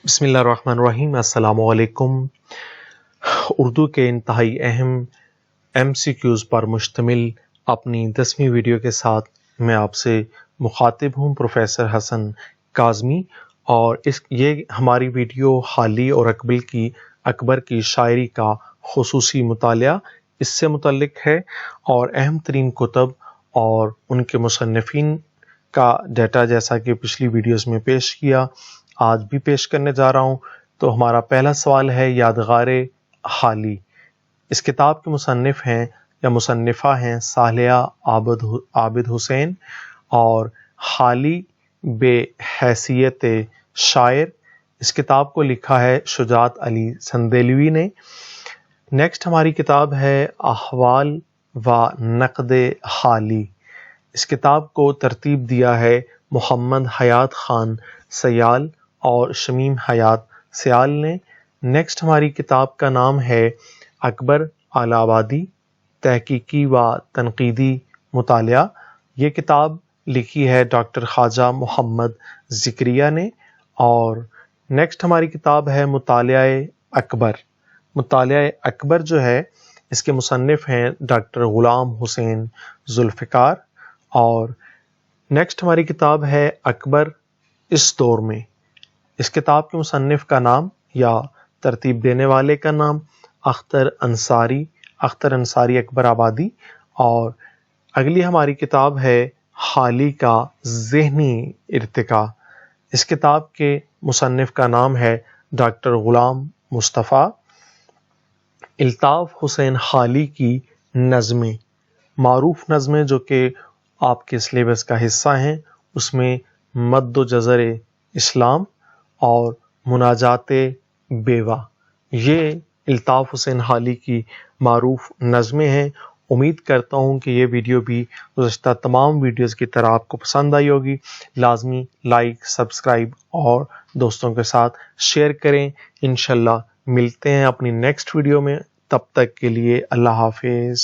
بسم اللہ الرحمن الرحیم۔ السلام علیکم۔ اردو کے انتہائی اہم MCQs پر مشتمل اپنی 10ویں ویڈیو کے ساتھ میں آپ سے مخاطب ہوں، پروفیسر حسن کاظمی، اور یہ ہماری ویڈیو حالی اور اکبر کی شاعری کا خصوصی مطالعہ اس سے متعلق ہے، اور اہم ترین کتب اور ان کے مصنفین کا ڈیٹا جیسا کہ پچھلی ویڈیوز میں پیش کیا آج بھی پیش کرنے جا رہا ہوں۔ تو ہمارا پہلا سوال ہے یادگار حالی۔ اس کتاب کے مصنف ہیں یا مصنفہ ہیں صالحہ عابد حسین، اور حالی بے حیثیت شاعر اس کتاب کو لکھا ہے شجاعت علی سندیلوی نے۔ نیکسٹ ہماری کتاب ہے احوال و نقد حالی۔ اس کتاب کو ترتیب دیا ہے محمد حیات خان سیال اور شمیم حیات سیال نے۔ نیکسٹ ہماری کتاب کا نام ہے اکبر الہ آبادی، تحقیقی و تنقیدی مطالعہ۔ یہ کتاب لکھی ہے ڈاکٹر خواجہ محمد ذکریہ نے۔ اور نیکسٹ ہماری کتاب ہے مطالعہ اکبر۔ مطالعہ اکبر جو ہے اس کے مصنف ہیں ڈاکٹر غلام حسین ذوالفقار۔ اور نیکسٹ ہماری کتاب ہے اکبر اس دور میں۔ اس کتاب کے مصنف کا نام یا ترتیب دینے والے کا نام اختر انصاری اکبر آبادی۔ اور اگلی ہماری کتاب ہے حالی کا ذہنی ارتقاء۔ اس کتاب کے مصنف کا نام ہے ڈاکٹر غلام مصطفیٰ۔ الطاف حسین حالی کی نظمیں، معروف نظمیں جو کہ آپ کے سلیبس کا حصہ ہیں، اس میں مد و جزر اسلام اور مناجات بیوہ، یہ الطاف حسین حالی کی معروف نظمیں ہیں۔ امید کرتا ہوں کہ یہ ویڈیو بھی گزشتہ تمام ویڈیوز کی طرح آپ کو پسند آئی ہوگی۔ لازمی لائک، سبسکرائب اور دوستوں کے ساتھ شیئر کریں۔ انشاءاللہ ملتے ہیں اپنی نیکسٹ ویڈیو میں، تب تک کے لیے اللہ حافظ۔